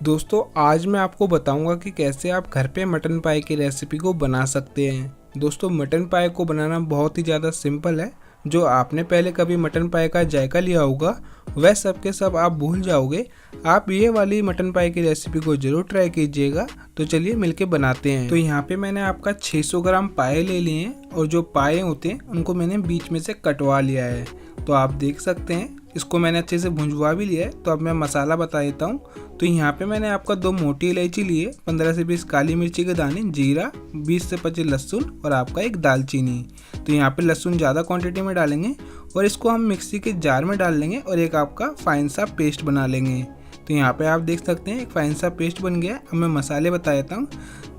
दोस्तों आज मैं आपको बताऊंगा कि कैसे आप घर पे मटन पाई की रेसिपी को बना सकते हैं। दोस्तों मटन पाई को बनाना बहुत ही ज़्यादा सिंपल है। जो आपने पहले कभी मटन पाई का जायका लिया होगा वह सब के सब आप भूल जाओगे। आप ये वाली मटन पाई की रेसिपी को ज़रूर ट्राई कीजिएगा। तो चलिए मिलके बनाते हैं। तो यहाँ पे मैंने आपका 600 ग्राम पाए ले लिए हैं और जो पाए होते हैं उनको मैंने बीच में से कटवा लिया है। तो आप देख सकते हैं इसको मैंने अच्छे से भुंजवा भी लिया है। तो अब मैं मसाला बता देता हूँ। तो यहाँ पे मैंने आपका 2 मोटी इलायची लिए, 15 से 20 काली मिर्ची के दाने, जीरा, 20 से 25 लहसुन और आपका एक दालचीनी। तो यहाँ पे लहसुन ज़्यादा क्वांटिटी में डालेंगे और इसको हम मिक्सी के जार में डाल लेंगे और एक आपका फाइन सा पेस्ट बना लेंगे। तो यहाँ पे आप देख सकते हैं एक फाइन सा पेस्ट बन गया है। अब मैं मसाले बता देता हूँ।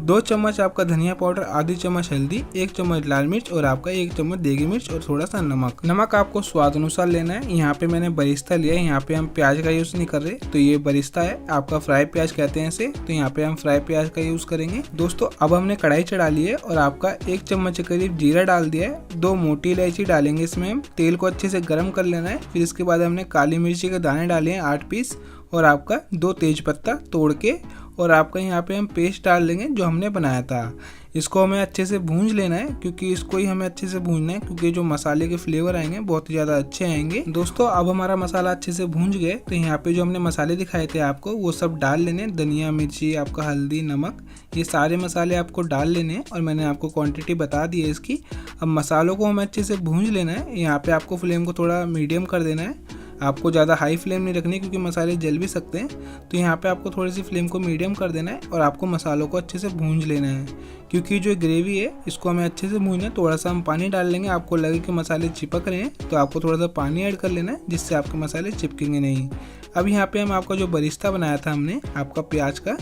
2 चम्मच आपका धनिया पाउडर, आधी चम्मच हल्दी, 1 चम्मच लाल मिर्च और आपका 1 चम्मच देगी मिर्च और थोड़ा सा नमक आपको स्वाद अनुसार लेना है। यहाँ पे मैंने बरिस्ता लिया है। यहाँ पे हम प्याज का यूज़ नहीं कर रहे, तो ये बरिस्ता है, आपका फ्राई प्याज कहते हैं इसे। तो यहाँ पे हम फ्राई प्याज का यूज़ करेंगे। दोस्तों अब हमने कढ़ाई चढ़ा ली है और आपका 1 चम्मच के करीब जीरा डाल दिया है। 2 मोटी इलायची डालेंगे इसमें हम। तेल को अच्छे से गर्म कर लेना है। फिर इसके बाद हमने काली मिर्ची के दाने डाले हैं 8 पीस और आपका 2 तेज पत्ता तोड़ के और आपका यहाँ पे हम पेस्ट डाल लेंगे जो हमने बनाया था। इसको हमें अच्छे से भूंज लेना है क्योंकि इसको ही हमें अच्छे से भूंजना है, क्योंकि जो मसाले के फ्लेवर आएंगे बहुत ही ज़्यादा अच्छे आएंगे। दोस्तों अब हमारा मसाला अच्छे से भूंज गए। तो यहाँ पे जो हमने मसाले दिखाए थे आपको वो सब डाल लेने। धनिया, मिर्ची, आपका हल्दी, नमक, ये सारे मसाले आपको डाल लेने हैं और मैंने आपको क्वांटिटी बता दी है इसकी। अब मसालों को हमें अच्छे से भूंज लेना है। यहाँ पे आपको फ्लेम को थोड़ा मीडियम कर देना है। आपको ज़्यादा हाई फ्लेम नहीं रखनी क्योंकि मसाले जल भी सकते हैं। तो यहाँ पे आपको थोड़ी सी फ्लेम को मीडियम कर देना है और आपको मसालों को अच्छे से भूंज लेना है, क्योंकि जो ग्रेवी है इसको हमें अच्छे से भूंजना है। थोड़ा सा हम पानी डाल लेंगे। आपको लगे कि मसाले चिपक रहे हैं तो आपको थोड़ा सा पानी ऐड कर लेना है, जिससे आपके मसाले चिपकेंगे नहीं। अब यहाँ पे हम आपका जो बरिस्ता बनाया था हमने आपका प्याज का,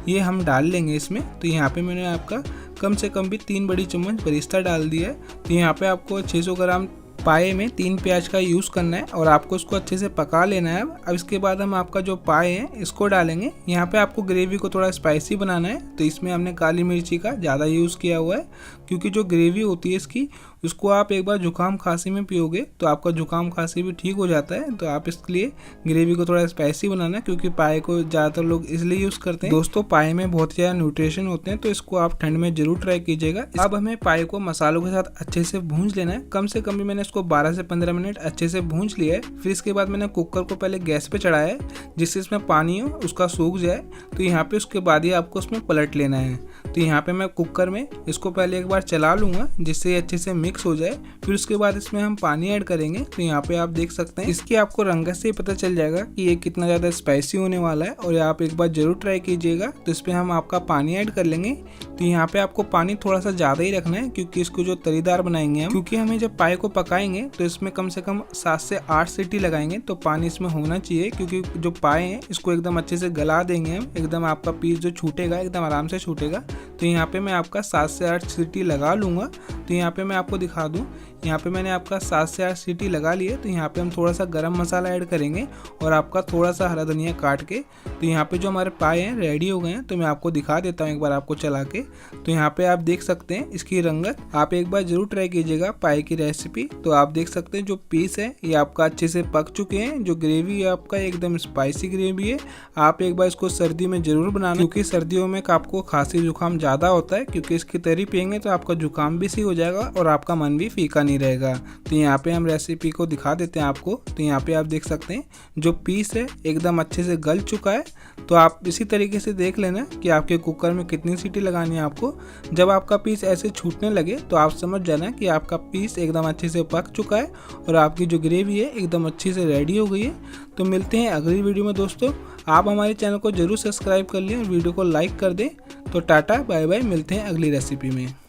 ये हम डाल लेंगे इसमें। तो यहाँ पे मैंने आपका कम से कम भी 3 बड़ी चम्मच बरिस्ता डाल दिया है। तो यहाँ पे आपको 600 ग्राम पाए में 3 प्याज का यूज़ करना है और आपको इसको अच्छे से पका लेना है। अब इसके बाद हम आपका जो पाए हैं इसको डालेंगे। यहाँ पे आपको ग्रेवी को थोड़ा स्पाइसी बनाना है, तो इसमें हमने काली मिर्ची का ज़्यादा यूज़ किया हुआ है, क्योंकि जो ग्रेवी होती है इसकी उसको आप एक बार जुकाम खांसी में पियोगे तो आपका जुकाम खांसी भी ठीक हो जाता है। तो आप इसके लिए ग्रेवी को थोड़ा स्पाइसी बनाना है, क्योंकि पाए को ज़्यादातर लोग इसलिए यूज़ करते हैं। दोस्तों पाए में बहुत ज़्यादा न्यूट्रिशन होते हैं, तो इसको आप ठंड में जरूर ट्राई कीजिएगा। अब हमें पाए को मसालों के साथ अच्छे से भूंज लेना है। कम से कम भी मैंने इसको 12 से 15 मिनट अच्छे से भूंज लिया है। फिर इसके बाद मैंने कुकर को पहले गैस पे चढ़ाया है, जिससे इसमें पानी हो उसका सूख जाए। तो यहाँ पे उसके बाद ही आपको उसमें पलट लेना है। तो यहाँ पे मैं कुकर में इसको पहले एक बार चला लूँगा, जिससे ये अच्छे से मिक्स हो जाए। फिर उसके बाद इसमें हम पानी ऐड करेंगे। तो यहाँ पे आप देख सकते हैं इसकी आपको रंगत से ही पता चल जाएगा कि ये कितना ज़्यादा स्पाइसी होने वाला है, और आप एक बार जरूर ट्राई कीजिएगा। तो इसमें हम आपका पानी ऐड कर लेंगे। तो यहाँ पे आपको पानी थोड़ा सा ज़्यादा ही रखना है, क्योंकि इसको जो तरीदार बनाएंगे हम, क्योंकि हमें जब पाए को पकाएंगे तो इसमें कम से कम 7 से 8 सीटी लगाएंगे। तो पानी इसमें होना चाहिए, क्योंकि जो पाए हैं इसको एकदम अच्छे से गला देंगे हम। एकदम आपका पीस जो छूटेगा एकदम आराम से छूटेगा। तो यहाँ पे मैं आपका 7 से 8 सीटी लगा लूँगा। तो यहाँ पे मैं आपको दिखा दूँ, यहाँ पे मैंने आपका 7 से 8 सीटी लगा ली है। तो यहाँ पे हम थोड़ा सा गरम मसाला ऐड करेंगे और आपका थोड़ा सा हरा धनिया काट के। तो यहाँ पे जो हमारे पाए हैं रेडी हो गए हैं। तो मैं आपको दिखा देता हूँ एक बार आपको चला के। तो यहाँ पे आप देख सकते हैं इसकी रंगत। आप एक बार जरूर ट्राई कीजिएगा पाए की रेसिपी। तो आप देख सकते हैं जो पीस है ये आपका अच्छे से पक चुके हैं। जो ग्रेवी है आपका एकदम स्पाइसी ग्रेवी है। आप एक बार इसको सर्दी में जरूर बनाना, क्योंकि सर्दियों में आपको खांसी जुकाम ज़्यादा होता है, क्योंकि इसकी तरी पियेंगे तो आपका जुकाम भी सही हो जाएगा और आपका मन भी फीका नहीं रहेगा। तो यहाँ पे हम रेसिपी को दिखा देते हैं आपको। तो यहाँ पे आप देख सकते हैं जो पीस है एकदम अच्छे से गल चुका है। तो आप इसी तरीके से देख लेना कि आपके कुकर में कितनी सीटी लगानी है आपको। जब आपका पीस ऐसे छूटने लगे तो आप समझ जाना कि आपका पीस एकदम अच्छे से पक चुका है और आपकी जो ग्रेवी है एकदम अच्छे से रेडी हो गई है। तो मिलते हैं अगली वीडियो में। दोस्तों आप हमारे चैनल को जरूर सब्सक्राइब कर लें और वीडियो को लाइक कर दें। तो टाटा बाय बाय, मिलते हैं अगली रेसिपी में।